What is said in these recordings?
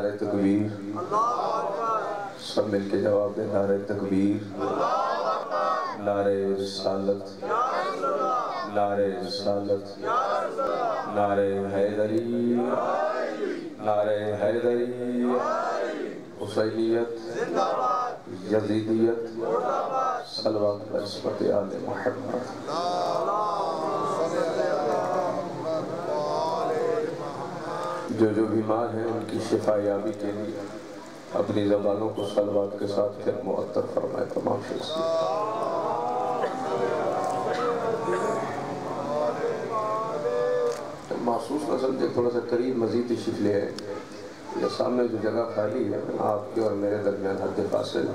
नारे तकबीर। सब मिलके जवाब दे, नारे तकबीर, नारे रिसालत, नारे रिसालत, नारे हैदरी, नारे हैदरी, हुसैनियत, यजीदियत, सलवात बरकत आले मुहम्मद। जो बीमार हैं उनकी शिफायाबी के लिए अपनी ज़बानों को सलवात के साथ फिर मुअत्तर फरमाए तमाम शख्स। महसूस न समझे, थोड़ा सा करीब मजीद तशरीफ ले आए। ये सामने जो जगह खाली है आपके और मेरे दरमियान हद फासिल।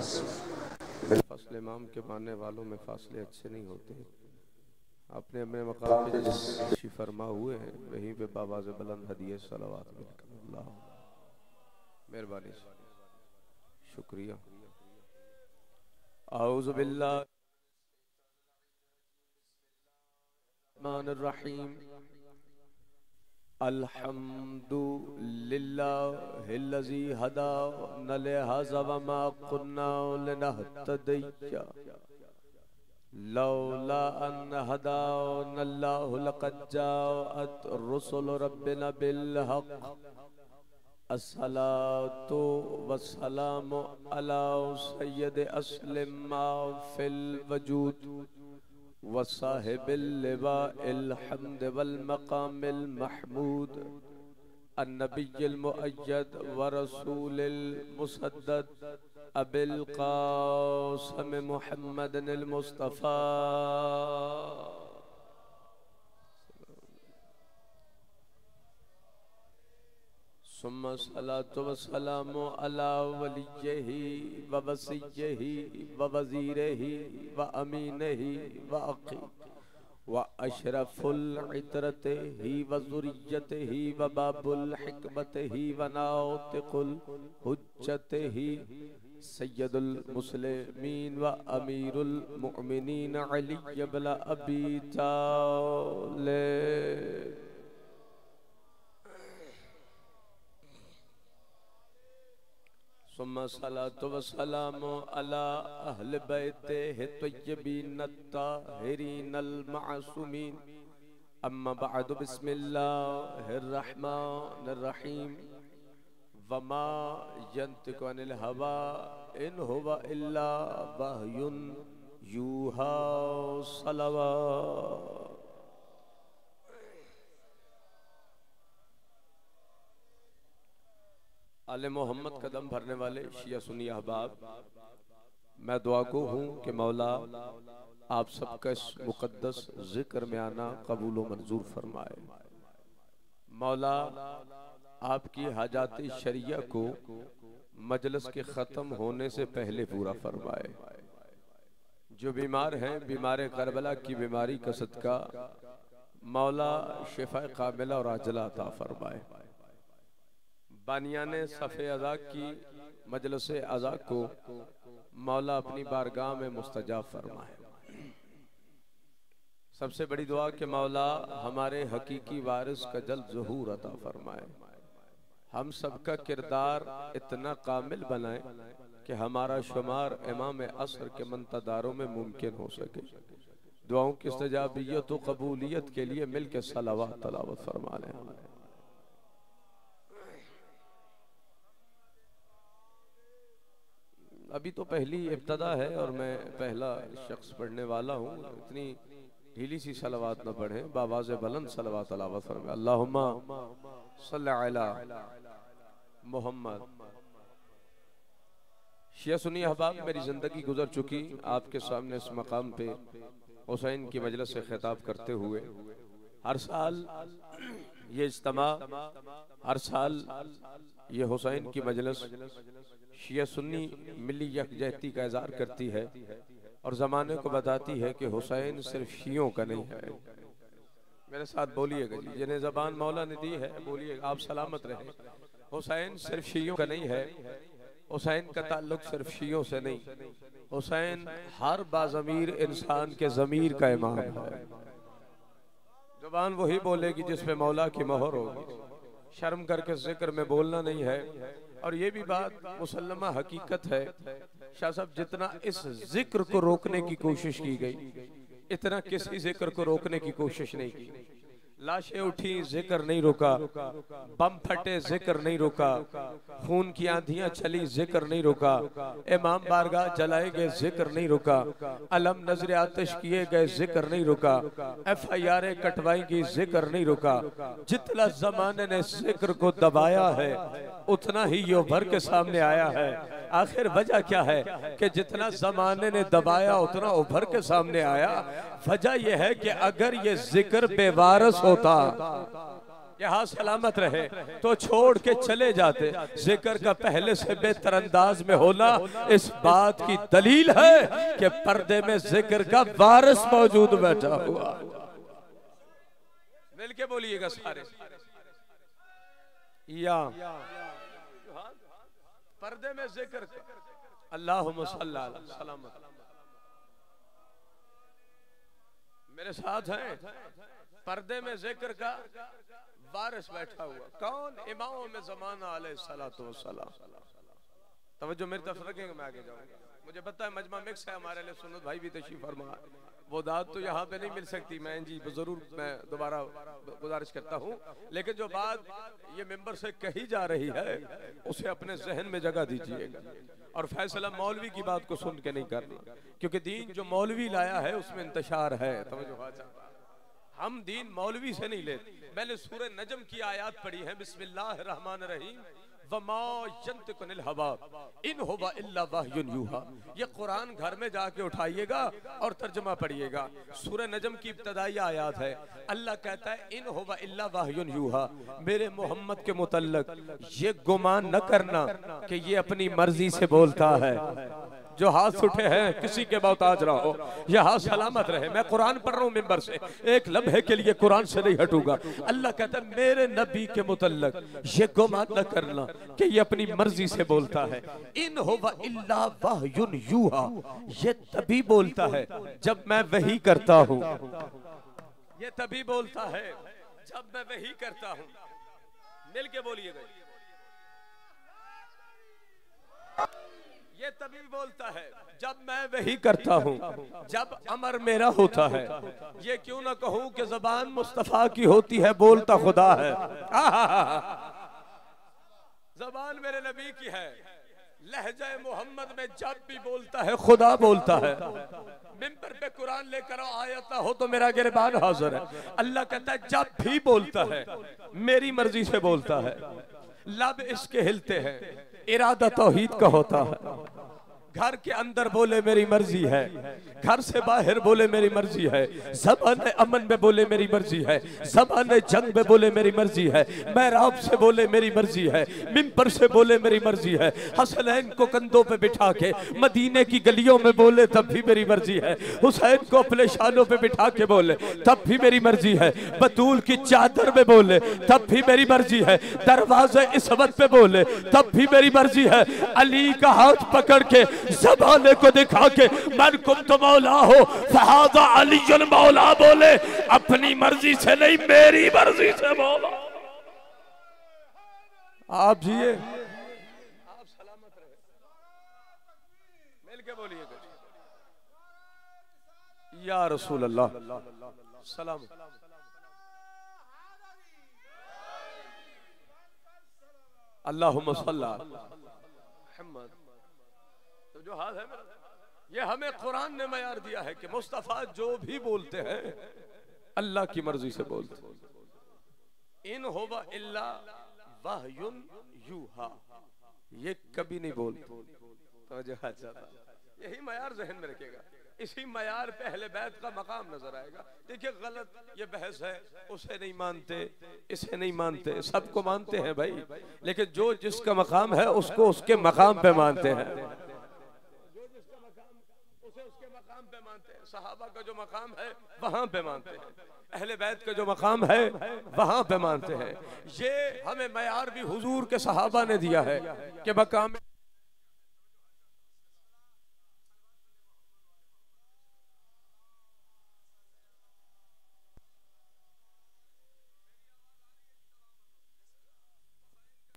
बिलफसल इमाम के मानने वालों में फासले अच्छे नहीं होते। अपने अपने मकाम पे जिस तशरीफ फरमा हुए हैं वहीं पे बाबा से बुलंद हदिये सलावत मिलकर मेहरबानी से शुक्रिया। औज़ु बिल्लाहि रहमानिर्रहीम। अल्हम्दुलिल्लाहिल्लज़ी हदाना लिहाज़ा वमा कुन्ना लिनहतदिया लौला अन हदानल्लाहु लक़द जाअत रुसुलु रब्बिना बिल हक़। अस्सलातु वस्सलामु अला सय्यदि अस्लिम मा फिल वजूद व साहिबिल लिवाइल हम्द वल मकामिल महमूद अन्नबिय्यिल मुअय्यद व रसूलिल मुसद्दद अबिल क़ासिम मुहम्मदिल मुस्तफ़ा सुम्मा सलातु वस्सलामु अला वलिय्यिही व वसिय्यिही व वज़ीरिही व अमीनिही व अक़ी व अशरफुल इतरतिही व ज़ुर्रिय्यतिही व बाबुल हिकमतिही व नातिक़ुल हुज्जतिही सय्यदुल मुस्लिमीन व अमीरुल मुअमिनीन अली इब्न अबी तालिब। सुम्मा सलातु वस्सलामु अला अहले बैतिहि तय्यबीन अत्ताहिरीनल मासूमीन। अम्मा बअद बिस्मिल्लाहिर रहमानिर रहीम। वमा यंतिकु अनिल हवा इन हुवा इल्ला वह्युन यूहा। सलवात। आले मोहम्मद कदम भरने वाले शिया सुन्नी अहबाब, मैं दुआ को हूँ कि मौला आप सबका इस मुकद्दस जिक्र में आना कबूल व मंजूर फरमाए। मौला आपकी हाजाती शरिया को मजलिस के ख़त्म होने से पहले पूरा फरमाए। जो बीमार हैं, बीमार करबला की बीमारी का सदका मौला शिफा कामिला और आजला अता फरमाए। बानियाने सफ़े अज़ा की मजलिस अज़ा को मौला अपनी बारगाह में मुस्तजाब फरमाए। सबसे बड़ी दुआ कि मौला हमारे हकीकी वारिस का जल्द ज़हूर अता फरमाए। हम सबका किरदार इतना कामिल बनाए कि हमारा शुमार इमाम असर के मंतदारों में मुमकिन हो सके। दुआओं की इस्तजाबियत व कबूलियत के लिए मिल के सलावत तलावत फरमा लें। अभी तो पहली इब्तदा है और मैं पहला शख्स पढ़ने वाला हूँ। इतनी ढीली सी सलावत न पढ़े, बावाज़ बुलंद सलावत तलावत फरमाए। अल्लाहुम्मा सल्ली अला मोहम्मद। शिया सुन्नी अहबाब, मेरी ज़िंदगी गुजर चुकी आपके सामने इस मकाम पे हुसैन की मजलिस से खिताब करते हुए। हर साल ये इज्तिमा, हर साल ये हुसैन की मजलिस शिया सुन्नी मिली यकजहती का इज़हार करती है और ज़माने को बताती है कि हुसैन सिर्फ शियों का नहीं है। मेरे साथ बोलिएगा जी, जिन्हें ज़बान मौला ने दी है बोलिए, आप सलामत रहें। हुसैन सिर्फ शियों का नहीं है, हुसैन का ताल्लुक सिर्फ शियों से नहीं, हुसैन हर बाज़मीर इंसान के ज़मीर का इमाम है। ज़बान वही बोलेगी जिस पे मौला की मोहर होगी। शर्म करके जिक्र में बोलना नहीं है, और ये भी बात मुसल्लमा हकीकत है, शाह साहब जितना इस जिक्र को रोकने की कोशिश की गई, इतना किसी जिक्र को रोकने की कोशिश नहीं की। लाशें उठी, जिक्र नहीं रुका, बम फटे, जिक्र नहीं रुका, खून की आंधियां चली, जिक्र नहीं रुका, इमाम बारगाह जलाए गए, जिक्र नहीं रुका, अलम नजर आतिश किए गए, जिक्र नहीं रुका, FIR कटवाई गई, जिक्र नहीं रुका। जितना जमाने ने जिक्र को दबाया है उतना ही ये उभर के सामने आया है। आखिर वजह क्या है कि जितना जमाने ने दबाया उतना उभर के सामने आया। वजह यह है कि अगर ये जिक्र बेवारस होता, यहाँ सलामत रहे, तो छोड़ के चले जाते। जिक्र का पहले से बेहतर अंदाज में होना इस बात की दलील है कि पर्दे में जिक्र का वारिस मौजूद बैठा हुआ। मिलके बोलिएगा सारे, या पर्दे में जिक्र। अल्लाहुम्मा सल्ली अला सलामत। मेरे साथ हैं, पर्दे में जिक्र का वारिस बैठा हुआ। कौन? इमाम में ज़माना अलैहिस्सलातु वस्सलाम। तवज्जो मेरी तरफ रखेंगे, मैं आगे जाऊंगा। मुझे पता है मजमा मिक्स है, हमारे लिए सुन्नत भाई भी तशरीफ फरमा। वो दाद तो यहाँ पे नहीं मिल सकती, मैं जी जरूर मैं दोबारा गुजारिश करता हूँ, लेकिन जो बात ये मेंबर से कही जा रही है उसे अपने जहन में जगह दीजिएगा और फैसला मौलवी की बात को सुन के नहीं करना, क्योंकि दीन जो मौलवी लाया है उसमें इंतशार है। हम दीन मौलवी से नहीं लेते। मैंने सूरह नजम की आयत पढ़ी है, बिस्मिल्लाहिर्रहमानिर्रहीम, वमा यंतिकुनिल हवा इन हुवा इल्ला वह्युन यूहा। ये कुरान घर में जाके उठाइएगा और तर्जुमा पढ़िएगा। सूरह नजम की इब्तदाई आयत है, अल्लाह कहता है इन हुवा इल्ला वह्युन यूहा, मेरे मोहम्मद के मुतल्लक ये गुमान न करना कि ये अपनी मर्जी से बोलता है। जो हाथ उठे हैं किसी के मोहताज रहो, यह हाथ सलामत रहे। मैं कुरान पढ़ रहा हूँ मिंबर से, एक लम्हे के लिए कुरान से नहीं हटूंगा। अल्लाह कहता है मेरे नबी के मुतल्लक ये गुमान न करना कि ये अपनी मर्जी से बोलता है। इन हुवा इल्ला वह्युन यूहा, ये तभी बोलता है जब मैं वही करता हूँ। ये तभी बोलता है जब मैं वही करता हूँ। मिल के बोलिएगा, ये तभी बोलता है जब मैं वही करता हूँ, जब अमर मेरा होता है। ये क्यों ना कहूँ कि ज़बान मुस्तफा की होती है, बोलता खुदा है। ज़बान मेरे नबी की है, लहजा मोहम्मद में जब भी बोलता है खुदा बोलता है। मिंबर पे कुरान लेकर आयत हो तो मेरा गिरबान हाजिर है। अल्लाह कहता है जब भी बोलता है मेरी मर्जी से बोलता है। लब इसके हिलते हैं, इरादा तौहीद का होता है। घर के अंदर बोले मेरी मर्जी है, घर से बाहर बोले मेरी मर्जी है, ज़बान अमन में बोले मेरी मर्जी है, ज़बान जंग में बोले मेरी मर्जी है, महराब से बोले मेरी मर्जी है, मिंबर से बोले मेरी मर्जी है, हसनैन को कंधों पे बिठा के मदीने की गलियों में बोले तब भी मेरी मर्जी है, हुसैन को अपने शानों पे बिठा के बोले तब भी मेरी मर्जी है, बतूल की चादर में बोले तब भी मेरी मर्जी है, दरवाजे इस्मत पे बोले तब भी मेरी मर्जी है, अली का हाथ पकड़ के ज़बाने को दिखा के मन कुम तो मौला हो फहादा अली मौला बोले, अपनी मर्जी से नहीं मेरी मर्जी से बोला। आप जिए, आप सलामत रहे। मिल के बोलिएगा या रसूल अल्लाह सलाम। अल्लाहुम्मा सल्ला मुहम्मद। तो जो हाल है ये हमें कुरान ने मयार दिया है कि मुस्तफा जो भी बोलते हैं अल्लाह की मर्जी से बोलते हैं। इन हुवा इल्ला वह्युन यूहा, ये कभी नहीं बोलते। तो यही मयार जहन में रखेगा, इसी मयार पे अहले बैत का मकाम नजर आएगा। देखिए गलत ये बहस है, उसे नहीं मानते इसे नहीं मानते, सबको मानते हैं भाई, लेकिन जो जिसका मकाम है उसको उसके मकाम पे मानते हैं। पे मानते हैं, सहाबा का जो मकाम है वहां पे मानते हैं, अहले बैत का जो मकाम है वहां पे मानते हैं। ये हमें मयार भी हुजूर के सहाबा ने दिया है कि मकाम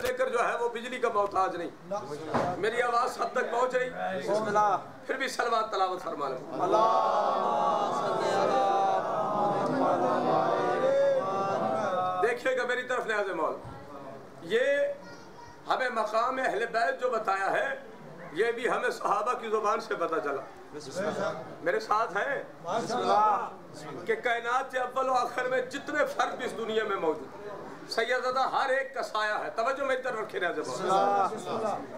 लेकर जो है वो बिजली का मोहताज नहीं। मेरी आवाज सब तक पहुंच रही, फिर भी सलवात तलावत फरमा लो। देखिएगा मेरी तरफ न्याज़े मौल, ये हमें मकाम अहले बैत जो बताया है, ये भी हमें सहाबा की जुबान से पता चला। मेरे साथ है कि कायनात के अव्वल और आखिर में जितने फर्द भी इस दुनिया में मौजूद, सैयददा हर एक का साया है। तवज्जो मेरी तरफ रखे न्याज़े मौल,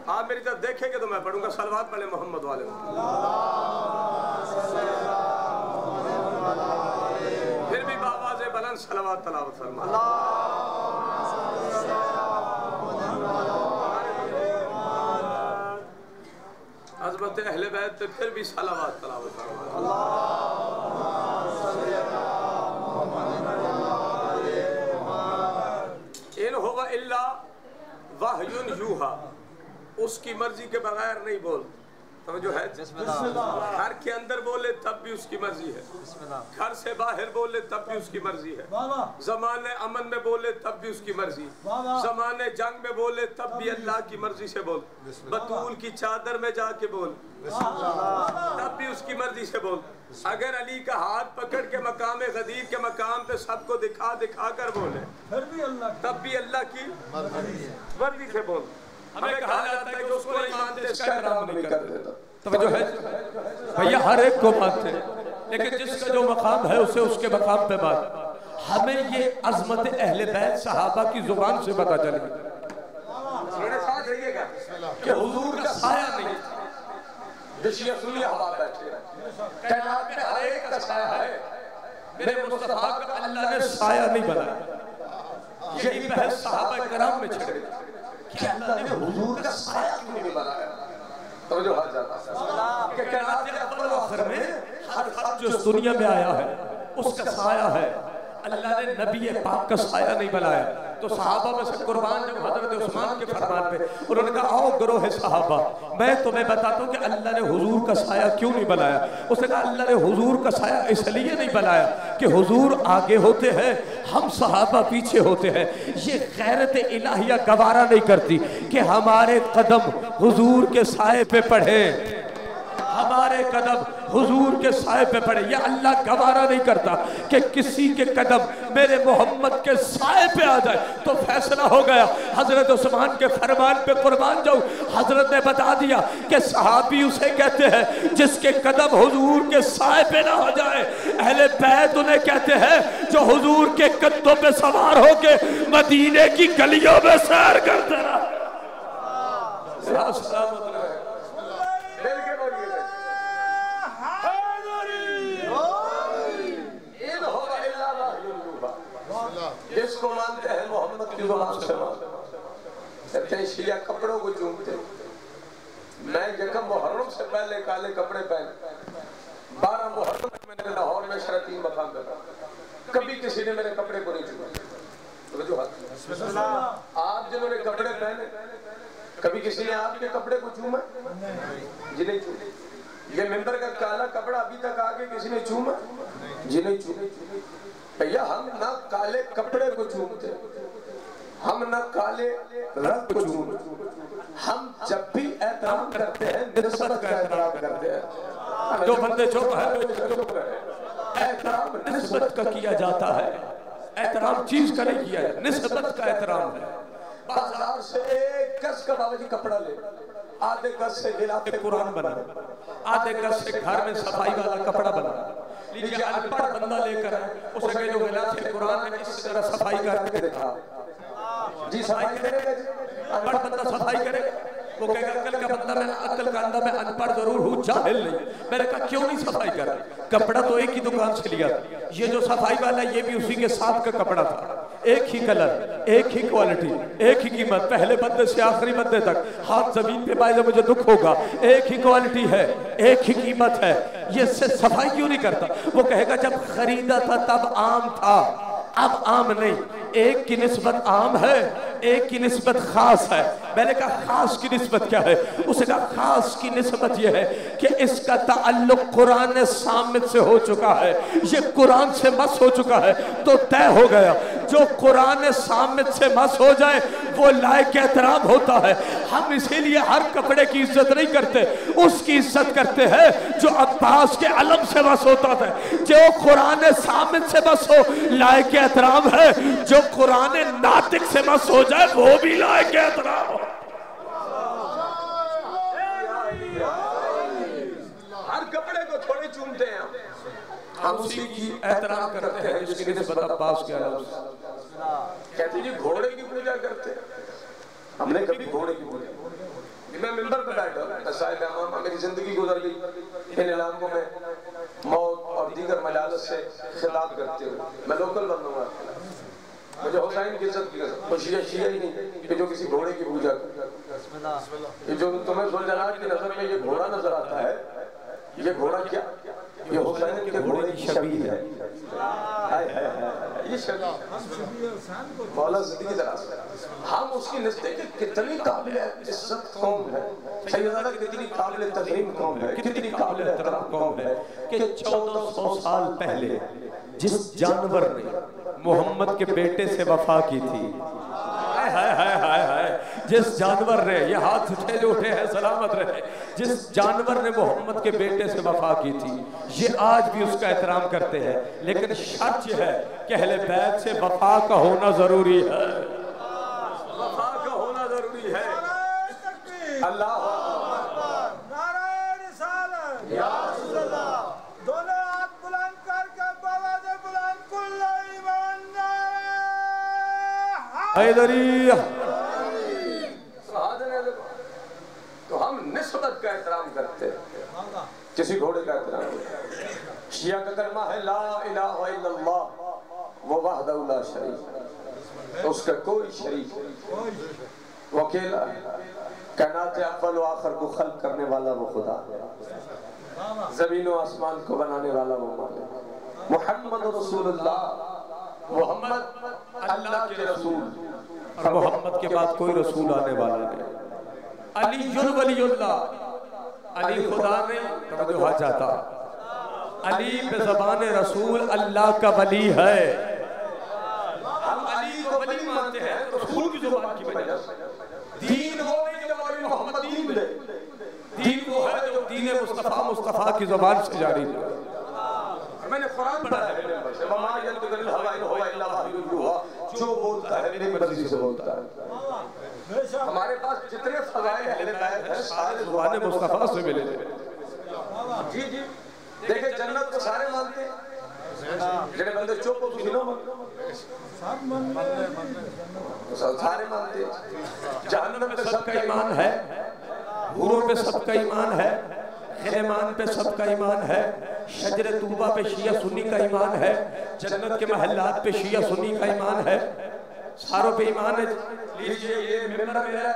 आप मेरी तरफ देखेंगे तो मैं पढ़ूंगा सलवात पढ़े मोहम्मद वाले। फिर भी बाबा से बुलंद सलवात तलावत फरमा। अज़मत अहले बैत पे फिर भी सलावत तलावत फरमा। इन हुवा इल्ला वहयुन यूहा, उसकी मर्जी के बगैर नहीं बोल। तो जो है घर के अंदर बोले तब भी उसकी मर्जी है, घर से बाहर बोले तब भी उसकी मर्जी है, ज़माने अमन में बोले तब भी उसकी मर्जी, ज़माने जंग में बोले तब भी अल्लाह की मर्जी से बोल, बतूल की चादर में जाके बोल तब भी उसकी मर्जी से बोल। अगर अली का हाथ पकड़ के मकाम गदीर के मकाम पे सबको दिखा दिखा कर बोले तब भी अल्लाह की मर्जी से बोल। हमें कहा जाता है कि उसको नहीं मानते इसका एहतराम नहीं करते। तो जो है भैया हर एक को मानते हैं, लेकिन जिसका जो मकाम है उसे उसके मकाम पे बात। हमें ये अज़मत अहले बैत सहाबा की जुबान से पता चलेगी। मेरे साथ रहिएगा कि हुजूर का साया नहीं, हवा बैठे कायनात में हर एक का साया है। मेरे मुस्तफा का अल्लाह ने साया नहीं बनाया। यही बहस सहाबा कराम में छिड़ गई कि अल्लाह ने हुजूर का साया क्यों नहीं बनाया। तो जो हर जाता है कि कायनात के अव्वल और आखिर में हर फर्द जो इस दुनिया में आया है उसका साया है। अल्लाह ने नबी पाक का साया नहीं बनाया। तो सहाबा में से कुर्बान जब हजरत उस्मान के फरमान पे उन्होंने कहा आओ गिरोह सहाबा, मैं तुम्हें बताता हूँ कि अल्लाह ने हुजूर का साया क्यों नहीं बनाया। उसने कहा अल्लाह ने हुजूर का साया इसलिए नहीं बनाया कि हुजूर आगे होते हैं, हम सहाबा पीछे होते हैं। ये गैरत इलाहिया गवारा नहीं करती कि हमारे कदम हुजूर के साए पे पड़े, हमारे कदम हुजूर के साए पे पड़े। ये अल्लाह गवारा नहीं करता कि किसी के कदम मेरे मोहम्मद के साए पे आ जाए। तो फैसला हो गया, हजरत उस्मान के फरमान पे कुर्बान जाऊं। हजरत ने बता दिया कि सहाबी उसे कहते हैं जिसके कदम हुजूर के साए पे ना हो जाए। अहले बैत उन्हें कहते हैं जो हुजूर के कदमों पे सवार होके मदीने की गलियों में सैर करते रहा। जिसको मानते हैं मोहम्मद की जुबान से मानते हैं। शिया कपड़ों को चूमते। मैं यकम मुहर्रम से पहले काले कपड़े पहने 12 मुहर्रम मैंने लाहौर में शरतीन मकाम पे कभी किसी ने मेरे कपड़े को नहीं चूमा। आप जिन्होंने कपड़े पहने कभी किसी ने आपके कपड़े को चूमा? जी नहीं चूमा। ये मिंबर का काला कपड़ा अभी तक आके किसी ने चूमा? जी नहीं चूमा। भैया हम ना काले कपड़े को चूमते, हम ना काले रंग को चूमते। हम जब भी एहतराम करते हैं निस्बत का एहतराम करते हैं। जो बंदे चुप है एहतराम निस्बत का किया जाता है। एहतराम चीज का नहीं किया जाता, निस्बत का एहतराम है। बाजार से एक गज का बाबा जी कपड़ा ले, आधे गज से गिलाफ कुरान बना, आधे गज से घर में सफाई वाला कपड़ा बना लीजिए। अनपढ़ बंदा लेकर उसे कहे जो गिलाफ कुरान में इस तरह सफाई करके दिखा जी, सफाई करेगा जी। अनपढ़ बंदा सफाई करेगा, वो कहेगा अक्ल का बंदा मैं अक्ल का अंदा मैं अनपढ़ जरूर हूँ जाहिल नहीं। मैंने कहा क्यों नहीं सफाई कर रहा? कपड़ा तो एक ही दुकान से लिया, ये जो सफाई वाला ये भी उसी के साथ का कपड़ा था, एक ही कलर, एक ही क्वालिटी, एक ही कीमत, पहले बंदे से आखिरी बंदे तक। हाथ जमीन पे पाए तो मुझे दुख होगा, एक ही क्वालिटी है, एक ही कीमत है, ये सफाई क्यों नहीं करता? वो कहेगा जब खरीदा था तब आम था, अब आम नहीं। एक की निस्बत आम है, एक की निस्बत खास है। मैंने कहा खास की निस्बत क्या है? उसने कहा खास की निस्बत यह है कि इसका ताल्लुक कुरान सामित से हो चुका है, ये कुरान से मस हो चुका है, तो तय हो गया जो कुरान सामित से मस हो जाए वो लायक एहतराम होता है। हम इसीलिए हर कपड़े की इज्जत नहीं करते, उसकी इज्जत करते हैं जो अब्बास के अलम से मस होता था। जो कुरान सामित से मस हो लायक एहतराम है, जो कुरान नातिक से मस हो जाए वो भी लायक एहतराम हो। हर कपड़े को थोड़े चूमते हैं हम उसी की एहतराम करते हैं जिसकी निस्बत अब्बास के अलम से। कहते जी घोड़े की पूजा करते हैं, हमने कभी घोड़े की पूजा, मैं मिंबर पे बैठा, मेरी जिंदगी गुजर गई इन इलाकों में मौत और दीगर मजालत से खिताब करते हुए। मैं लोकल बनूंगा, मुझे हुसैन की इज्जत की खुशी शिया ही नहीं कि जो किसी घोड़े की पूजा करे। जो तुम्हें सुल्तानात की नजर में ये घोड़ा नजर आता है, ये घोड़ा क्या? ये हुसैन के घोड़े की शबीह है। ये शबीह मौला ज़िंदगी तरह हम उसकी निस्बत के कितनी काबिल इज्जत कौम है, सैयदा कितनी काबिल तज़हीम कौम है, कितनी काबिल एहतराम कौम है कि 1400 साल पहले जिस जानवर ने मोहम्मद के बेटे से वफा की थी, हाय हाय हाय हाय हाय, जिस जानवर ने, ये हाथ उठे जो उठे हैं सलामत रहे, जिस जानवर ने मोहम्मद के बेटे से वफा की थी, ये आज भी उसका एहतराम करते हैं। लेकिन शर्त यह है कि अहले बैत से वफा का होना जरूरी है, वफा का होना जरूरी है। अल्लाह तो हम निस्बत का एहतराम करते हैं, किसी घोड़े का एहतराम। शिया का कलमा है ला इलाहा इल्लल्लाह वो वहदहु ला शरीक, उसका कोई शरीक नहीं, वो अकेला है। कायनात अव्वल व आखिर को खल्क करने वाला वो खुदा है, ज़मीन व आसमान को बनाने वाला वो मालिक। मुहम्मद रसूलुल्लाह, मोहम्मद अल्लाह के रसूल, और मोहम्मद के बाद कोई रसूल आने वाला नहीं। अली वलीउल्लाह, अली खुदा ने तवज्जो हाथ जाता, अली पे ज़बान रसूल अल्लाह का वली है। हम अली को वली मानते हैं रसूल की ज़ुबान की वजह से। दीन वो नहीं जो हमारी मोहम्मद दीन मिले, दीन वो है जो दीन मुस्तफ़ा, मुस्तफ़ा की ज़ुबान से जारी है। मैंने कुरान पढ़ा है, जो बोलता है मेरी मर्जी से बोलता है। हमारे पास जितने फज़ाइल हैं सारे ज़ुबान मुस्तफ़ा से मिले। जी जी देखे जन्नत तो सारे मानते हैं, जेड़े बंदे चुप हो सुनो सारे मानते हैं। जहन्नम पे सबका ईमान है, हूरों पे सबका ईमान है, खिलमान पे सबका ईमान है, शजर तूबा पे शिया सुन्नी का ईमान है, जन्नत के महल्लात पे शिया सुन्नी का ईमान है, सारों पे ईमान है। लीजिए ये मिंबर मेरा,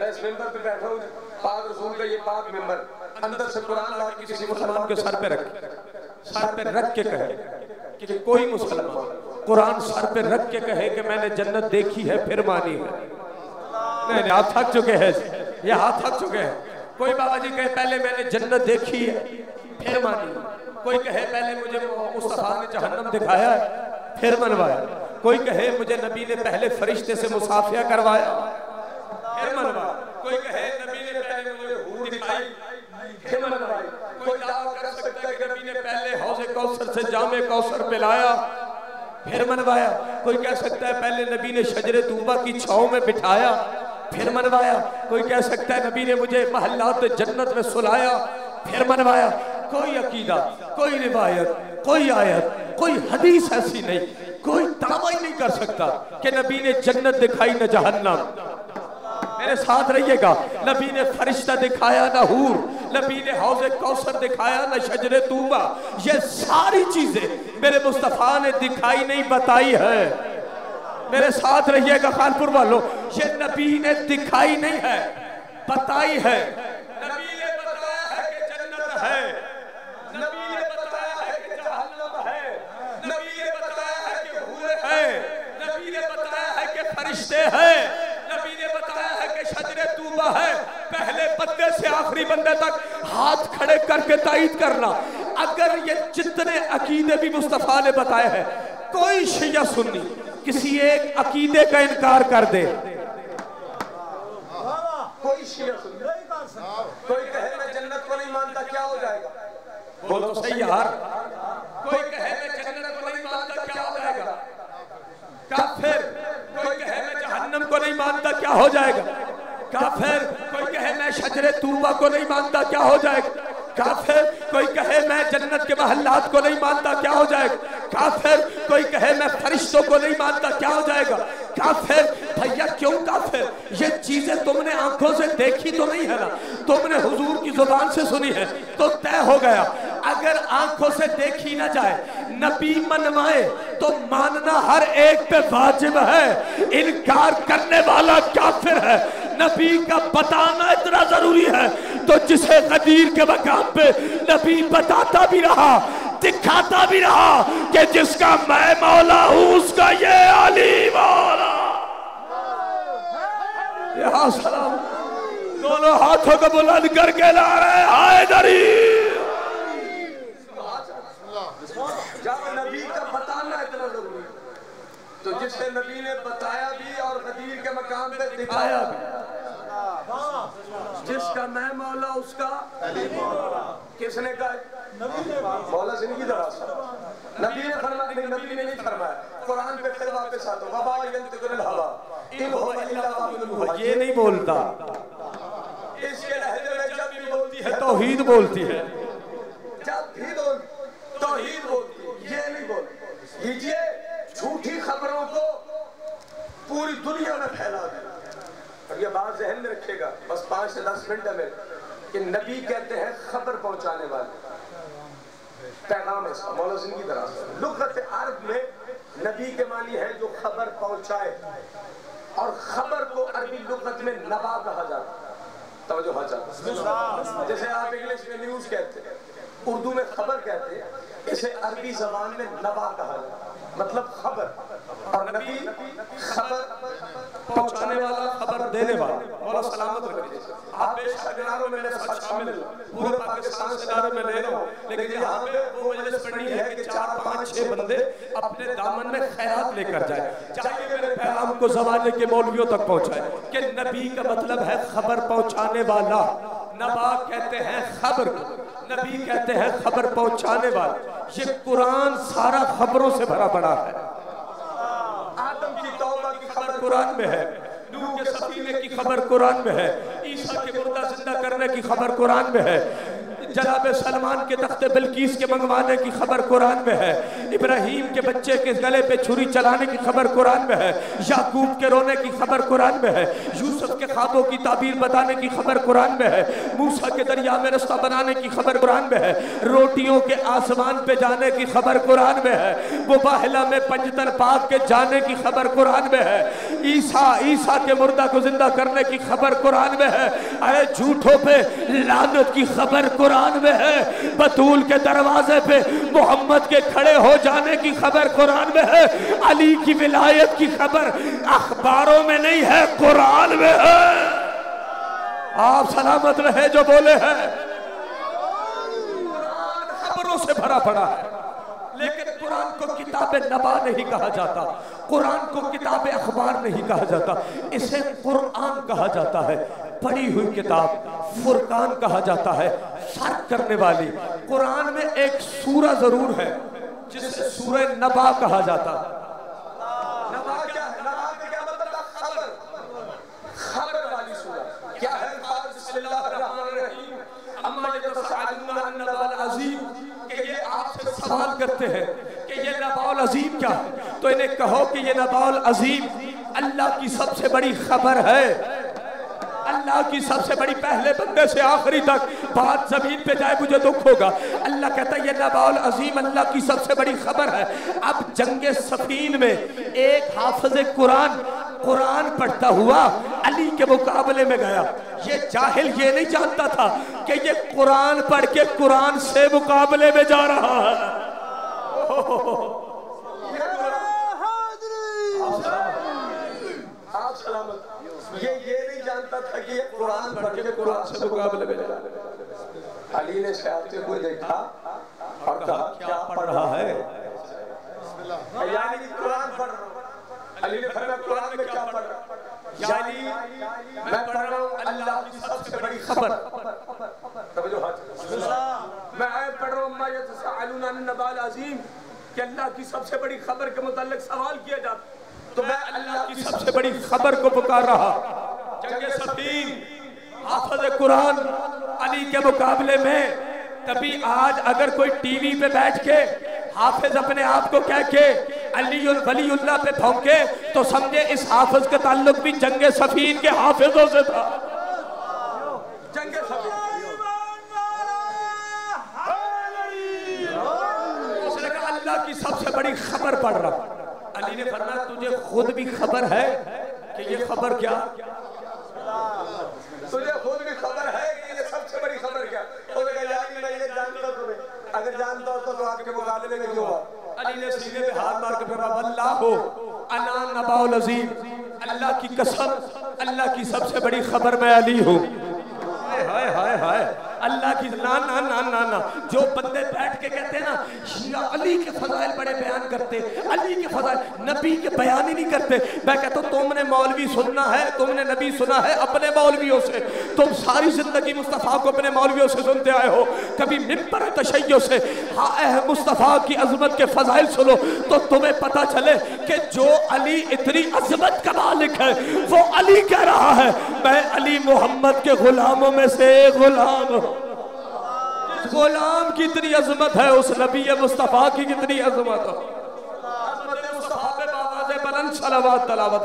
मैं इस मिंबर पे बैठा हूँ, पाक रसूल का ये पाक मिंबर, अंदर से कुरान ला के किसी मुसलमान के सर पे रख के कहे कि कोई मुसलमान कुरान सर पे रख के कहे कि मैंने जन्नत देखी है फिर मानी है। नहीं, हाथ थक चुके हैं, ये हाथ थक चुके हैं। कोई बाबा जी कहे पहले मैंने जन्नत देखी है फिर मानी, कोई कहे पहले मुझे मुस्तफा ने जहन्नम दिखाया है फिर मनवाया, कोई कहे मुझे नबी ने पहले फरिश्ते से मुसाफिया करवाया फिर मनवाया, कोई कहे नबी ने पहले मुझे हूर दिखाई फिर मनवाई, कोई दावा कर सकता है कि नबी ने पहले हौज़े कौसर से जामे कौसर पिलाया फिर मनवाया, कोई कह सकता है पहले नबी ने शजरे तूबा की छांव में बिठाया फिर मनवाया, कोई कह सकता है नबी ने मुझे महल्लात जन्नत में सुलाया फिर मनवाया। कोई अकीदा, कोई रिवायत, कोई आयत, कोई हदीस ऐसी नहीं, कोई दावा ही नहीं कर सकता कि नबी ने जन्नत दिखाई न जहन्नम। मेरे साथ रहिएगा, नबी ने फरिश्ता दिखाया न हूर, नबी ने हौज़े कौसर दिखाया न शजरे तूबा, ये सारी चीजें मेरे मुस्तफा ने दिखाई नहीं बताई है। मेरे साथ रहिएगा खानपुर वालों, ये नबी ने दिखाई नहीं है बताई है। नबी ने बताया है कि जन्नत है, नबी ने बताया है कि जहन्नम है, नबी ने बताया है कि हूर है, नबी ने बताया है कि फरिश्ते हैं, नबी ने बताया है कि आखिरी बंदे तक हाथ खड़े करके तायीद करना। अगर ये जितने अकीदे भी मुस्तफा ने बताए हैं, कोई शिया सुन्नी किसी एक अकीदे का इनकार कर दे, कोई शिया सुन्नी कोई कहे मैं जन्नत को नहीं मानता, क्या हो जाएगा? बोलो तो सही यार। कोई कहे मैं जन्नत को नहीं मानता, क्या हो जाएगा? काफिर। कोई कहे मैं जहन्नम को नहीं मानता, क्या हो जाएगा? काफिर। कोई कहे मैं शजरे तूबा को नहीं मानता, क्या हो जाएगा? काफिर। कोई कहे मैं जन्नत के महल्लात को नहीं मानता, क्या हो जाएगा? काफिर। कोई कहे मैं फरिश्तों को नहीं मानता, क्या हो जाएगा? काफिर। भैया क्यों काफिर? ये चीजें तुमने आंखों से देखी तो नहीं है ना, तुमने हुजूर की जुबान से सुनी है तो तय हो गया। अगर आंखों से देखी ना जाए, नबी मनवाए तो मानना हर एक पे वाजिब है। इनकार करने वाला काफिर है। नबी का बताना इतना जरूरी है तो जिसे गदीर के मकाम पे नबी बताता भी रहा, दिखाता भी रहा कि जिसका मैं मौला हूं उसका ये अली मौला। या सलाम। दोनों हाथों को बुलंद करके ला रहे हैदरी। जब नबी का बताना इतना जरूरी है तो जिसे नबी ने बताया भी और गदीर के मकाम पे दिखाया भी, जिसका मैं मौला उसका किसने कहा? मौला से नहीं दरासा। नबी ने फरमाया नहीं, नबी ने नहीं फरमाया। कुरान पे फिर वापस आ तो वबा यंतिकुल हवा इन हुवा इल्ला वहयुन, ये नहीं बोलता। इसके लहजे में जब भी बोलती है तौहीद बोलती है, जब भी तौहीद बोलती है, ये नहीं बोलती। लीजिए झूठी खबरों को पूरी दुनिया में फैला दिया। और ये बात ज़हन में रखिएगा, बस 5 से 10 मिनट में, कि नबी कहते हैं खबर पहुंचाने वाले, पैगाम है इसका। मौला जिंदगी दराज लुग़त अरब में नबी के मानी है जो खबर पहुंचाए, और खबर को अरबी लुग़त में नबा कहा जाता है। तवज्जो हो जाता, जैसे आप इंग्लिश में न्यूज कहते हैं, उर्दू में खबर कहते हैं, इसे अरबी जबान में नबा कहा जाता है, मतलब खबर। और नबी खबर पहुंचाने वाला, खबर देने वाला। मौला सलामत रखे। आप बेशक इनारों में मेरे साथ शामिल हो, पूरे पाकिस्तान से इनारों में ले रहा हूं, लेकिन यहाँ पे वो मजलिस पड़ी है कि 4, 5, 6 बंदे अपने दामन में खैरात लेकर जाए, चाहिए मेरे पैगाम को ज़माने के मौलवियों तक पहुंचाए कि नबी का मतलब है खबर पहुंचाने वाला। नबा कहते हैं खबर को, नबी कहते हैं खबर पहुंचाने वाला। ये कुरान सारा खबरों से भरा पड़ा है। आदम की तौबा की खबर कुरान में है, नूह के सफीने की खबर कुरान में है, ईसा के मुर्दा जिंदा करने की खबर कुरान में है, जनाब सलमान के तख्ते बिल्कीस के मंगवाने की खबर कुरान में है, इब्राहीम के बच्चे के गले पे छुरी चलाने की खबर कुरान में है, याकूब के रोने की खबर कुरान में है, यूसुफ के ख्वाबों की ताबीर बताने की खबर कुरान में है, मूसा के दरिया में रास्ता बनाने की खबर कुरान में है, रोटियों के आसमान पे जाने की खबर कुरान में है, मुबाहला में पंजतन पाक के जाने की खबर कुरान में है, ईसा के मुर्दा को जिंदा करने की खबर कुरान में है। अरे झूठों पे लानत की खबर कुरान में है, बतूल के दरवाजे पे मोहम्मद के खड़े हो जाने की खबर कुरान में है, अली की विलायत की खबर अखबारों में नहीं है, कुरान में है। आप सलामत रहे जो बोले हैं। कुरान खबरों से भरा पड़ा है, लेकिन कुरान को किताबे नबा नहीं कहा जाता, कुरान को किताबे अखबार नहीं कहा जाता, इसे कुरान कहा जाता है। पढ़ी हुई किताब फुरकान कहा जाता है, फर्क करने वाली। कुरान में एक सूरा जरूर है जिसे सूरे नबा कहा जाता है। नबा क्या है? नबा का क्या मतलब? खबर, खबर वाली सूरा। क्या है? बिस्मिल्लाहिर्रहमानिर्रहीम, अम्मा यतसअलून अन नबाल अज़ीम, कि ये आपसे सवाल करते हैं कि ये नबाउल अज़ीम क्या है, तो इन्हें कहो कि ये नबाउल अज़ीम अल्लाह की सबसे बड़ी खबर है। अल्लाह की सबसे बड़ी, पहले बंदे से आखिरी तक बात जमीन पे जाए मुझे दुख होगा। अल्लाह कहता है ये नबाउल अज़ीम अल्लाह की सबसे बड़ी खबर है। अब जंगे सफीन में एक हाफिज़ कुरान पढ़ता हुआ अली के मुकाबले में गया। ये जाहिल ये नहीं जानता था कि ये कुरान पढ़ के कुरान से मुकाबले में जा रहा है। आप सलामत। ये नहीं जानता था कि ये कुरान पढ़ के कुरान से मुकाबले में जा। अली ने आते हुए देखा और कहा क्या पढ़ रहा है? यानी कुरान पढ़ रहा हूं। अली ने फरमाया कुरान में क्या पढ़ रहा? यानी मैं पढ़ रहा हूं अल्लाह की सबसे बड़ी खबर। समझो हाथ, मैं आयत पढ़ रहा हूं मा यतसअलूना अन नबाल अज़ीम कि अल्लाह की सबसे बड़ी खबर के मुताल्लिक सवाल किया जाता, तो मैं अल्लाह की सबसे बड़ी खबर को पुकार रहा। जंगे सफीन हाफिज़ कुरान अली के मुकाबले में कभी आज अगर कोई टीवी पे बैठ के हाफिज अपने आप को कह के अली और वलीउल्लाह पे भौंके तो समझे इस हाफिज का ताल्लुक भी जंगे सफीन के हाफिजों से था। जंगे सफीन उसने कहा अल्लाह की सबसे बड़ी खबर पढ़ रहा। अली ने फरमाया तुझे खुद भी खबर है कि ये खबर क्या? तुझे खुद भी खबर है कि ये सबसे बड़ी खबर क्या? मैं ये जानता तुम्हें, अगर जानता हो तो आपके मुकाबले में क्यों हुआ? अली ने सीने पे हाथ मार के फरमाया वल्लाहु अना नबाउल अज़ीम, अल्लाह की कसम अल्लाह की सबसे बड़ी खबर मैं अली हूँ। हाय हाय हाय अल्लाह की ना ना ना ना ना। जो बंदे बैठ के कहते हैं ना शिया अली के फजाइल बड़े बयान करते, अली के फजाइल, नबी के बयान ही नहीं करते। मैं कहता हूँ तुमने मौलवी सुनना है, तुमने नबी सुना है अपने मौलवियों से, तुम सारी जिंदगी मुस्तफ़ा को अपने मौलवियों से सुनते आए हो, कभी मिंबर तशय्यो से हाँ मुस्तफ़ा की अजमत के फजाइल सुनो तो तुम्हें पता चले कि जो अली इतनी अजमत का मालिक है वो अली कह रहा है मैं अली मोहम्मद के गुलामों में से गुलाम हूं। जिस गुलाम की इतनी अजमत है उस नबी मुस्तफ़ा की कितनी अजमत हो। अजमत मुस्तफ़ा पे बावाज़े बुलंद सलावत तलावत।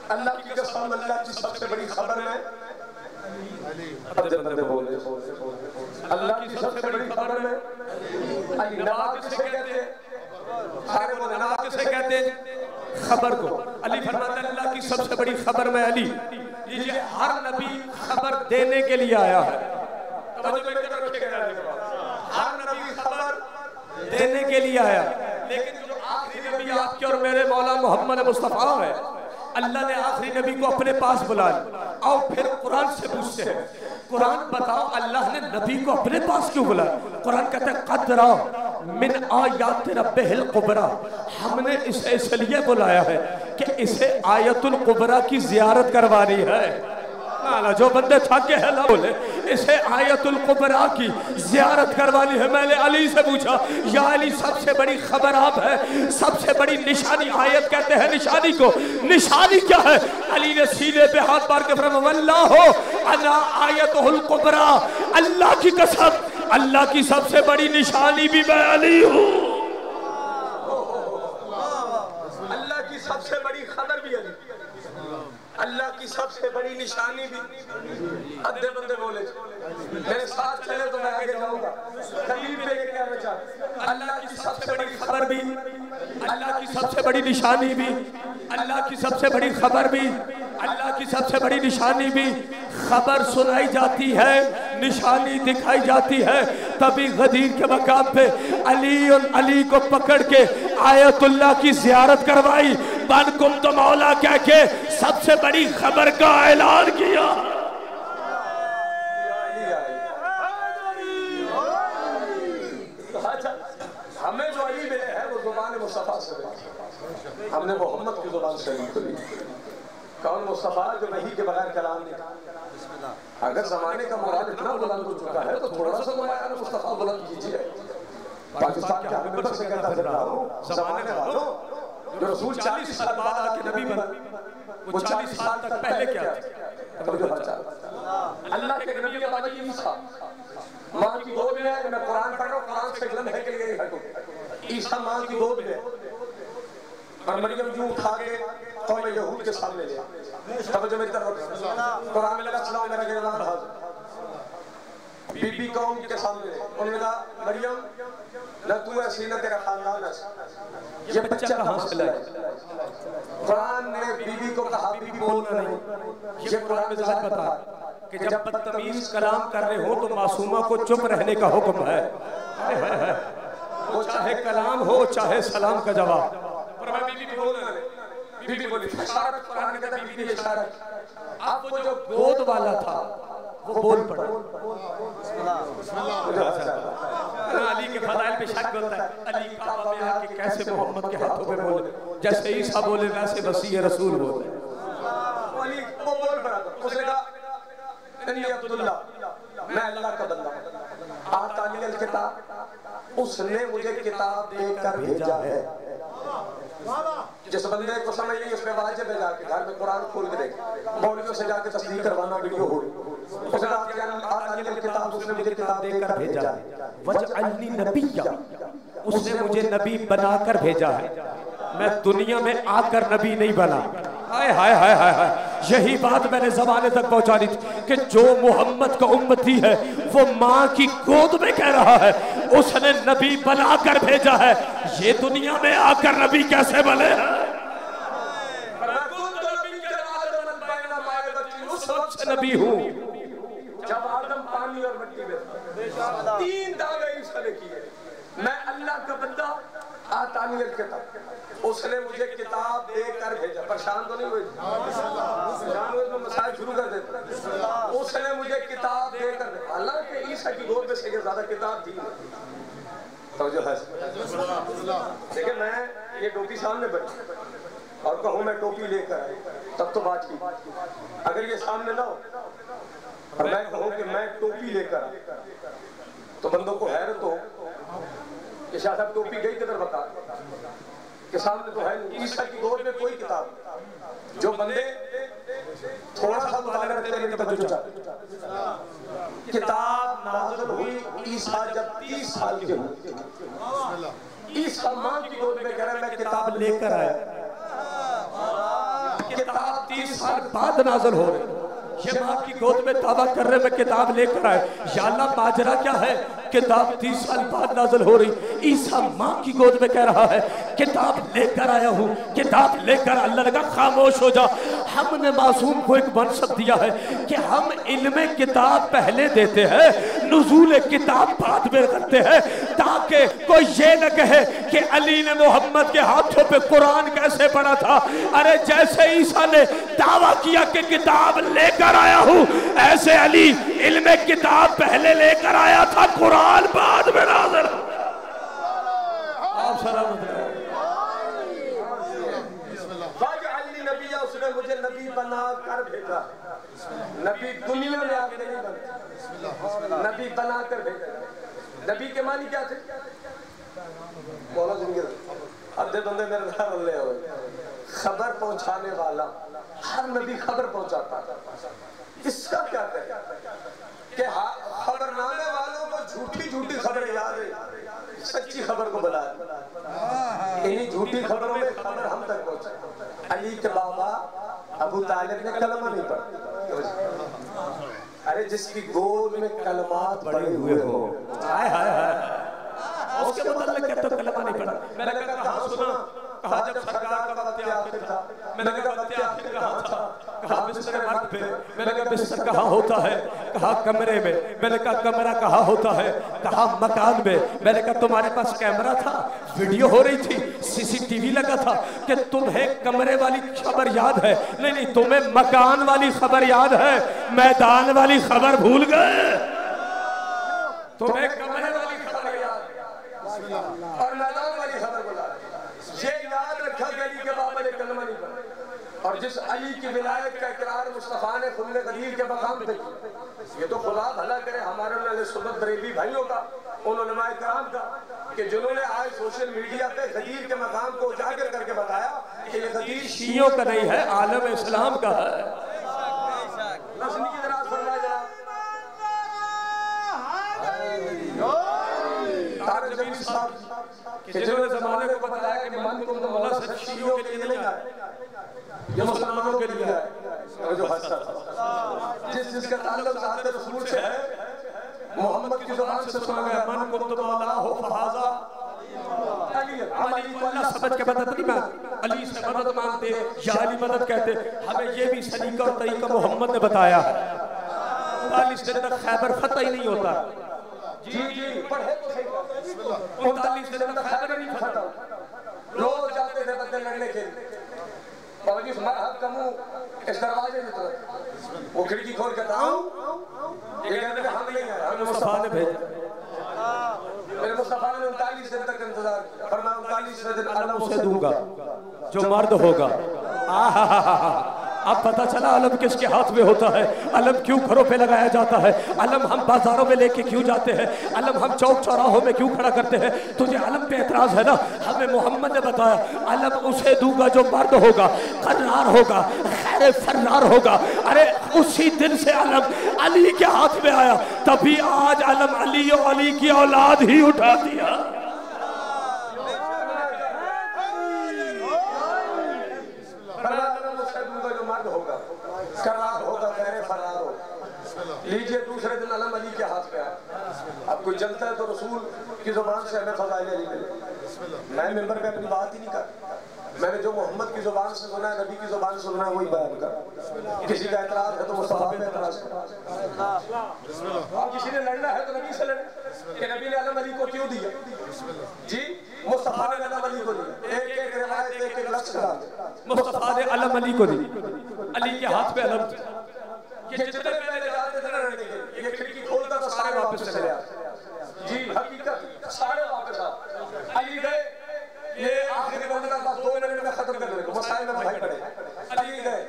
अल्लाह की कसम अल्लाह की सबसे बड़ी खबर है अल्लाह की सबसे बड़ी खबर है। नवा किसे कहते हैं? सारे बोले नवा किसे कहते हैं? खबर को। अली फरमाता है अल्लाह की सबसे बड़ी खबर में अली। ये हर नबी खबर देने के लिए आया है। हर नबी खबर देने के लिए आया, लेकिन जो आखिरी नबी आपके और मेरे मौला मोहम्मद मुस्तफ़ा है अल्लाह ने आखिरी नबी को अपने पास बुला लिया। और फिर कुरान से पूछते हैं कुरान बताओ अल्लाह ने नबी को अपने पास क्यों बुलाया? कुरान कहता है क़द्रा मिन आयात रब्बिल कुबरा, हमने इसे इसलिए बुलाया है कि इसे आयतुल कुबरा की जियारत करवानी है। ना जो बंदे थके हैं ना बोले इसे आयतुल कुबरा की जियारत करवानी है। मैंने अली से पूछा या अली सबसे बड़ी खबर आप है, सबसे बड़ी निशानी आयत कहते हैं निशानी को, निशानी क्या है? अली ने सीने पे हाथ मार के फरमाया वल्लाहु अना आयतुल कुबरा, अल्लाह की कसम अल्लाह की सबसे बड़ी निशानी भी मैं अली हूँ। अल्लाह की सबसे बड़ी खबर भी अली, अल्लाह की सबसे बड़ी निशानी भी। अद्धे बंदे बोले मेरे साथ चले तो मैं आगे जाऊंगा। करीब पे क्या बचा? अल्लाह की सबसे बड़ी खबर भी, अल्लाह की सबसे बड़ी निशानी भी, अल्लाह की सबसे बड़ी खबर भी, अल्लाह की सबसे बड़ी निशानी भी। खबर सुनाई जाती है, निशानी दिखाई जाती है। तभी गदीर के मकाम पे अली और अली को पकड़ के आयतुल्लाह की जियारत करवाई। बन कुम तो मौला कह के सबसे बड़ी खबर का ऐलान किया। हमें जो अली मिले है वो जुबान मुस्तफा से मिले, हमने मोहम्मद की जुबान से ली। कौन मुस्तफा जो वही के बगैर कलाम नहीं। अगर जमाने का मुराद इतना बुलंद हो चुका है तो थोड़ा सा मुराद मुस्तफा बुलंद कीजिए। पाकिस्तान के हमें बस कहता फिर रहा हूं जमाने वालों जो रसूल 40 साल बाद आके नबी बने, वो 40 साल तक पहले क्या थे? अल्लाह के नबी का बानी ईसा मां की गोद में है। मैं कुरान पढ़ रहा हूं, कुरान से गलत है के लिए हटो। ईसा मां की गोद में और मरियम यूं उठा के कौम यहूद के सामने ले तवज्जो मेरी तरफ। कुरान में लगा सलाम मेरा गिरना हाजिर बीबी कौम के सामने उन्होंने कहा मरियम न तू ऐसी न तेरा खानदान ऐसा, ये बच्चा कहां से लाया? कुरान ने बीबी को कहा बीबी बोलना नहीं। ये कुरान में सच बता कि जब बदतमीज कलाम कर रहे हो तो मासूमा को चुप रहने का हुक्म है। वो चाहे कलाम हो चाहे सलाम का जवाब। पर मैं बीबी बोलना बीबी बोली इशारत कुरान कहता है बीबी ने इशारत। अब वो जो गोद वाला था वो बोल पड़ा। अली के फज़ाइल पे शक होता है। अली काबा में आके कैसे मोहम्मद के हाथों पे बोले, जैसे ईसा बोले वैसे मसीह रसूल बोले। अली वो बोल पड़ा। उसने कहा इन्नी अब्दुल्लाह, मैं अल्लाह का बंदा, आतानियल किताब, उसने मुझे किताब देकर भेजा है। जिस बंदे को समझ नहीं उसमें वाजिब है जाके घर में कुरान खोल के देखे, मौलवियों से जाके तस्दीक करवाना वीडियो हो रही। उसने आतानियल किताब, उसने मुझे किताब देकर भेजा है। वजअलनी नबिय्या, उसने मुझे नबी बनाकर भेजा है। मैं दुनिया में आकर नबी नहीं बना। हाय हाय हाय हाय हाय, यही बात मैंने ज़माने तक पहुंचानी थी कि जो मोहम्मद का उम्मती है वो माँ की गोद में कह रहा है उसने नबी बनाकर भेजा है। ये दुनिया में आकर नबी कैसे बने हैं? उस वक्त से नबी हूँ जब आदम पानी और मिट्टी में था। 3 दावे ईसा ने किए। मैं अल्लाह का बंदा, आतानियल किताब, उसने मुझे किताब देकर भेजा। परेशान तो नहीं हुए? परेशान हुए तो मसाइल शुरू कर देते। उसने मुझे किताब देकर, हालांकि ईसा की गोद में से ज्यादा किताब थी। तो जो है देखिए, मैं ये टोपी सामने बनी और कहूँ मैं टोपी लेकर आया तब तो बात की। अगर ये सामने ना हो और मैं कहूँ कि मैं टोपी लेकर आया तो बंदों को हैरत हो कि शाह साहब टोपी गई किधर, बता के सामने तो है नहीं। ईसा की गोद में कोई किताब, जो बंदे थोड़ा सा मुताला करते हैं किताब नाज़िल हुई ईसा जब 30 साल के हुए। ईसा मां की गोद में कह रहा है मैं किताब लेकर आया। किताब 30 साल बाद नाज़िल हो रही। ये मां की गोद में दावा कर रहे मैं किताब लेकर आया। या अल्लाह माजरा क्या है? किताब 30 साल बाद नाज़िल हो रही। ईसा मां की गोद में कह रहा है किताब लेकर आया हूँ, किताब लेकर। अल्लाह ने कहा खामोश हो जा। हमने मासूम को एक मनसब दिया है कि हम इल्म किताब पहले देते हैं, नुज़ूल किताब बाद में करते हैं, ताकि कोई ये न कहे कि अली ने मोहम्मद के हाथों पे कुरान कैसे पढ़ा था। अरे जैसे ईसा ने दावा किया कि किताब लेकर आया हूँ, ऐसे अली इल्म किताब पहले लेकर आया था, कुरान बाद में नाज़िल। आप सलामत रहो। उसने मुझे नबी बना कर भेजा। नबी दुनिया में आके नहीं बना, नबी बना कर भेजा। नबी के मानी क्या थे? बोलो जिंदगी अद्धे बंदे मेरे नाम ले हो, खबर पहुंचाने वाला। हर नबी खबर पहुंचाता। इसका क्या कहे कि खबरनामे वालों को झूठी झूठी खबरें याद है, सच्ची खबर को बुला। इन्हीं झूठी खबरों में खबर हम तक पहुंचे। अली के बाबा अबू तालिब ने कलमा नहीं पढ़ा। अरे जिसकी गोद में कलमात पड़े हुए हो, हाय हाय हाय, उसके मतलब क्या तो कलमा नहीं पढ़ा। मैंने कहा सुना, कहा जब सरकार का वक्त आखिर था। मैंने कहा वक्त आखिर कहाँ था? कहा बिस्तर मर्द पे। मैंने कहा बिस्तर कहाँ होता है? कहा कमरे में। मैंने कहा कमरा कहाँ होता है? कहा मकान में। मैंने कहा तुम्हारे पास कैमरा था, वीडियो हो रही थी, CCTV लगा था कि तुम्हें कमरे वाली खबर याद है? नहीं नहीं, तुम्हें मकान वाली खबर याद है, मैदान वाली खबर भूल गए। तुम्हें कमरे वाली खबर याद और मैदान वाली खबर भूला। ये याद रखा कि अली के बाबा ने कलमा नहीं पढ़ा। और जिस अली की विलायत का इकरार मुस्तफा ने खुद गदीर के मकाम पे किया। ये तो खुदा भला करे हमारे सुबत बरेली भाइयों का, उन उलमाए किराम का, कि जिन्होंने आज सोशल मीडिया पे गदीर के मकाम को उजागर करके बताया कि ये गदीर शियों का नहीं है, आलम इस्लाम का है। जिन्होंने ज़माने को बताया कि मन को मौला सिर्फ शियों के लिए नहीं आया, ये मुसलमानों के लिए है। जो जिसका ताल्लुक ज़ात रसूल से है, मोहम्मद की ज़ुबान से सुना गया, मन को मौला हो फहाजा अली। अल्लाह समझ के मदद नहीं मांगते, अली से मदद मांगते या अली मदद कहते। हमें ये भी सलीका और तरीका मोहम्मद ने बताया है। 40 दिन तक खैबर फतह ही नहीं होता। जी जी पढ़े तो सही। 39 दिन तक खैबर नहीं फटा। रोज जाते थे बदले लड़ने के लिए। बाबा जी मरहब का मुंह इस दरवाजे में तो वो खिड़की खोल के आओ, ये कहते थे हम नहीं आए, हमें मुस्तफा ने भेजा। मेरे मुस्तफा ने 39 दिन तक इंतजार किया, फरमाया 39वें दिन अलम उसे दूंगा जो मर्द होगा। अब पता चला अलम किसके हाथ में होता है, अलम क्यों घरों पे लगाया जाता है, अलम हम बाजारों में लेके क्यों जाते हैं, अलम हम चौक चौराहों में क्यों खड़ा करते हैं। तुझे अलम पे एतराज है ना, हमें मोहम्मद ने बताया अलम उसे दूंगा जो मर्द होगा, कर्रार होगा, खैर फर्रार होगा। अरे उसी दिन से अलम अली के हाथ में आया, तभी आज अलम अली और अली की औलाद ही उठा दिया। करार होगा, खैर फरार होगा। लीजिए दूसरे दिन अलम अली के हाथ में आया। अब कोई जलता है तो रसूल की जुबान से हमें फज़ाइल अली मिले। मैं मिंबर पे अपनी बात ही नहीं कर, मैंने जो मोहम्मद की जुबान से सुना है, नबी की जुबान से सुना है, वही बयान कर। किसी का एतराज है तो मुस्तफा पे एतराज कर, और किसी ने लड़ना है तो नबी से लड़े कि नबी ने अलम अली को क्यों दिया जी, मुस्तफा ने अलम अली को दिया। एक एक रिवायत एक एक लफ्ज़ डाल मुस्तफा ने अलम अली को दी, अली के हाथ पे अलम। ये जितने पहले जाते थे लड़ने के, ये खिड़की खोलता तो सारे वापस चले आते जी, हकीकत सारे वापस आते। अली गए, ये आखिरी बंदा बस 2 मिनट में खत्म कर देगा, मसाइल में भाई पड़े। अली गए,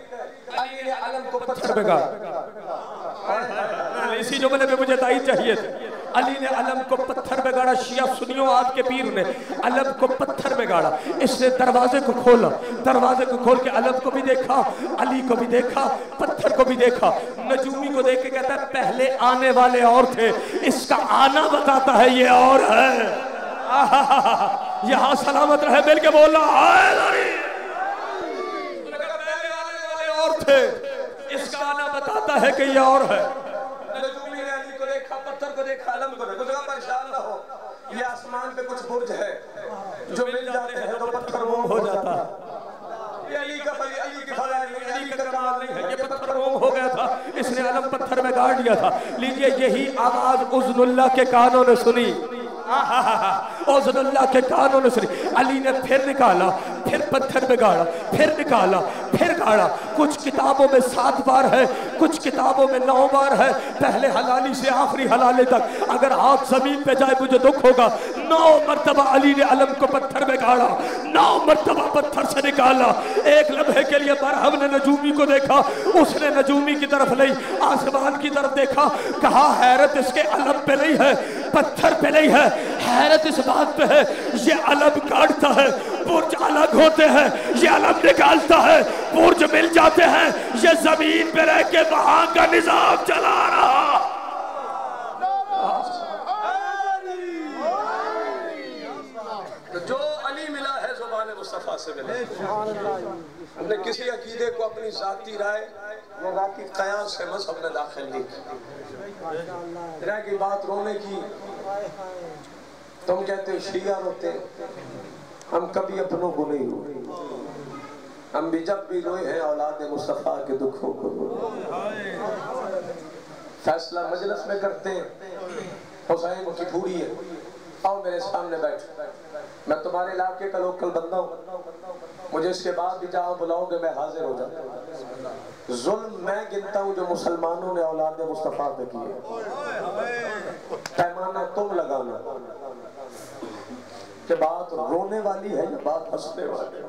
अली ने अलम को पत्थर पे गाड़ा। इसी जुमले में मुझे ताईद चाहिए थे। अली ने अलम को पत्थर में गाड़ा, शिया सुनियों आज के पीर ने अलम को पत्थर में गाड़ा। इसने दरवाजे को खोला, दरवाजे को खोल के अलम को भी देखा, अली को भी देखा, पत्थर को भी देखा। नजूमी को देख के कहता है पहले आने वाले और थे, इसका आना बताता है ये और है। यहाँ सलामत रहे मिल के बोला और थे, इसका आना बताता है कि ये और है। नजूमी ने अली को देखा, पत्थर को देखा, अलम को देखा, परेशान ना हो, ये आसमान पे कुछ बुर्ज है जो मिल जाते हैं तो पत्थर मोम हो जाता है। ये अली का अली की फज़ाइल नहीं, अली का कमाल नहीं है, ये पत्थर मोम हो गया था, इसने अलम पत्थर में गाड़ दिया था। लीजिए यही आवाज उज़्नुल्लाह के कानों ने सुनी, उज़्नुल्लाह के कानों ने सुनी। अली ने फिर निकाला, फिर पत्थर में गाड़ा, फिर निकाला, फिर गाड़ा। कुछ किताबों में 7 बार है, कुछ किताबों में 9 बार है। पहले हलाली से आखिरी हलाले तक अगर हाथ जमीन पे जाए मुझे दुख होगा। 9 मरतबा अली ने अलम को पत्थर में गाड़ा, 9 मरतबा पत्थर से निकाला। एक लम्हे के लिए बरहम ने नजूमी को देखा, उसने नजूमी की तरफ नहीं आसमान की तरफ देखा, कहा हैरत इसके अलम पे नहीं है, पत्थर पे नहीं है, हैरत इस बात पे है ये अलम काटता है, बुर्ज अलग होते हैं, ये अलम निकालता है, बुर्ज मिल जाते हैं, ये जमीन पे रह के वहां का निजाम चला रहा। तो जो अली मिला है ज़ुबान मुस्तफा से मिला। हमने किसी अकीदे को अपनी जाती राय या जाती कयास से मज़हब में दाखिल नहीं किया। रह की बात रोने की, तुम कहते हो शिया रोते, हम कभी अपनों को नहीं रोए, हम भी जब भी रोए हैं औलाद मुस्तफा के दुखों को रोए। फैसला मजलिस में करते हुसैन की पूरी है, आओ मेरे सामने बैठ, मैं तुम्हारे इलाके का लोकल बंदा हूँ, मुझे इसके बाद भी जहाँ बुलाओगे मैं हाजिर हो जाता हूँ। जुल्म मैं गिनता हूँ जो मुसलमानों ने औलाद मुस्तफा पे किए, पैमाना तुम लगाना कि बात रोने वाली है या बात हंसने वाली।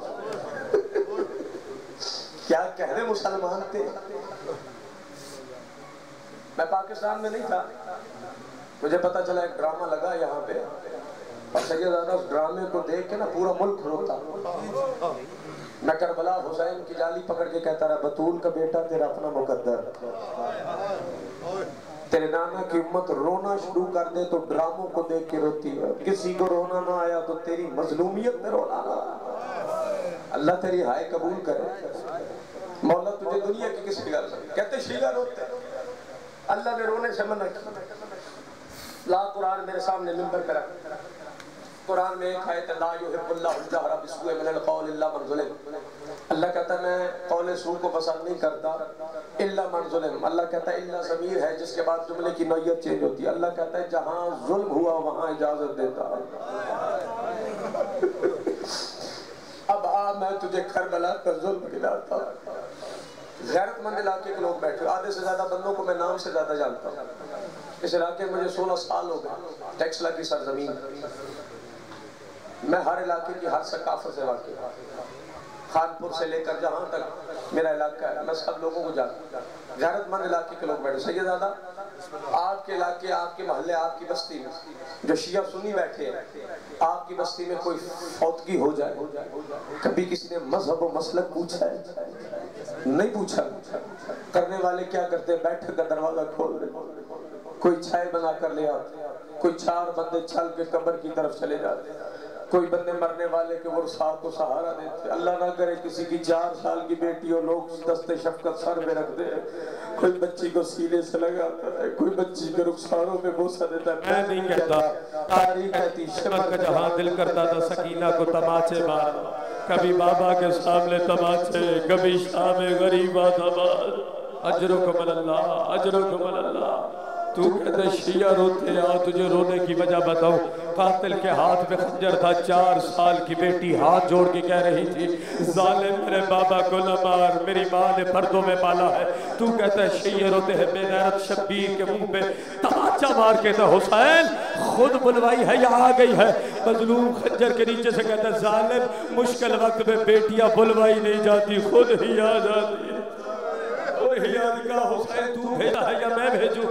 क्या कहने मुसलमान थे। मैं पाकिस्तान में नहीं था, मुझे पता चला एक ड्रामा लगा यहाँ पे, और सैयदाना उस ड्रामे को देख के ना पूरा मुल्क रोता। मैं करबला हुसैन की जाली पकड़ के कहता रहा, बतूल का बेटा तेरा अपना मुकद्दर, तेरे नाना की उम्मत रोना शुरू कर दे तो ड्रामों को देख के रोती है, किसी को रोना ना आया तो तेरी मजलूमियत में रोना ना। अल्लाह तेरी हाय कबूल करे। मौला तुझे दुनिया की किसी गल कहते शिया रोते, अल्लाह ने रोने से मना किया। ला कुरान मेरे सामने मिंबर पे रख, कुरान में एक आयत ला युहिब्बुल्लाहु अल-जहरा बिस्सूइ मिनल कौल इल्ला मन ज़ुलिम। अल्लाह कहता है मैं कौले सू को पसंद नहीं करता इल्ला मन जुल्म। अल्लाह कहता है इल्ला ज़मीर है जिसके बाद जुमले की नौयत चेंज होती है। अल्लाह कहता है जहां जुल्म हुआ वहां इजाजत देता। अब आ मैं तुझे करबला का जुल्म खिलाता। गैरतमंद इलाके के लोग बैठे, आधे से ज्यादा बंदों को मैं नाम से ज्यादा जानता हूँ। इस इलाके में मुझे 16 साल हो गए, टेक्सला की सरजमीन। मैं हर इलाके की हर सकाफत से वाकिफ हूं, खानपुर से लेकर जहाँ तक मेरा इलाका है मैं सब लोगों को जानता हूँ। गैरतमंद इलाके के लोग बैठे। सैयदादा आपके इलाके, आपके मोहल्ले, आपकी बस्ती में जो शिया सुन्नी बैठे हैं, आपकी बस्ती में कोई फौतगी हो जाए, कभी किसी ने मजहब और मसलक पूछा है? नहीं पूछा। करने वाले क्या करते हैं? बैठक का दरवाजा खोल रहे, कोई चाय बना कर ले आते, कोई 4 बंदे चल के कब्र की तरफ चले जाते, कोई बंदे मरने वाले के वो साथ को सहारा देते। अल्लाह ना करे किसी की 4 साल की बेटी और लोग दस्ते शफकत सर में रखते हैं, कोई बच्ची को सीने से लगाता है, कोई बच्ची के रुखसारों में बोसा देता है। मैं नहीं कहता, तारीख कहती शमर का जहां दिल करता था सकीना को तमाचे मार, कभी बाबा के सामने तमाचे, कभी शाम गरीबा तमाच। अजरुकुम अल्लाह, अजरुकुम अल्लाह। तू कहते शिया रोते आ, तुझे रोने की वजह बताऊं। कातिल के हाथ में खंजर था, 4 साल की बेटी हाथ जोड़ के कह रही थी जालिम मेरे बाबा को न मार, मेरी माँ ने पर्दों में पाला है। तू कहता है शिया रोते हैं, बेगैरत शब्बीर के मुंह पे तमाचा मार के तो हुसैन खुद बुलवाई है या आ गई है। मजलूम खंजर के नीचे से कहता है जालिम मुश्किल वक्त में बेटियां बुलवाई नहीं जाती, खुद ही आ जाती है। हुसैन तू भेजा है या मैं भेजूं?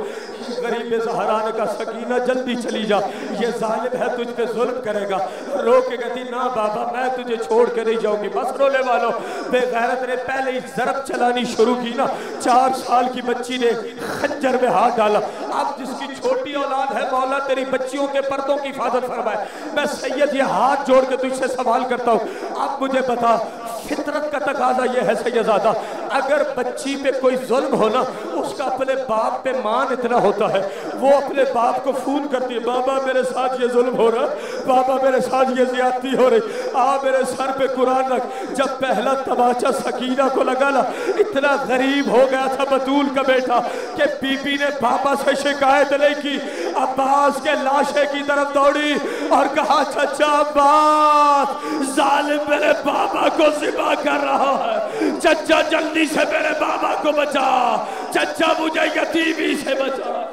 गरीब सहारान का सकीना जल्दी चली जा, ये जालिम है तुझ पे जुल्म करेगा। रो के कहती ना बाबा मैं तुझे छोड़ के नहीं जाऊंगी। बस रोने वालों, बेगैरत ने पहले ही ज़रब चलानी शुरू की ना, 4 साल की बच्ची ने खंजर में हाथ डाला। अब जिसकी छोटी औलाद है मौला तेरी बच्चियों के पर्दों की हिफाजत फरमाए। मैं सैयद ये हाथ जोड़ के तुझसे सवाल करता हूँ, अब मुझे बता फितरत का तकाजा ये है सैयदादा, अगर बच्ची पे कोई जुल्म हो ना, उसका अपने बाप पे मान इतना होता है, वो अपने बाप को फोन करती है बाबा मेरे साथ ये जुल्म हो रहा, बाबा मेरे साथ ये ज्यादती हो रही, आ मेरे सर पे कुरान रख। जब पहला तमाचा सकीना को लगा ना, इतना गरीब हो गया था बतूल का बेटा कि बीबी ने पापा से शिकायत नहीं की, अब्बास के लाशे की तरफ दौड़ी और कहा चचा अब्बास जालिम मेरे बाबा को ज़िबा कर रहा है, चचा जल्दी से मेरे बाबा को बचा, चचा मुझे यतीमी से बचा।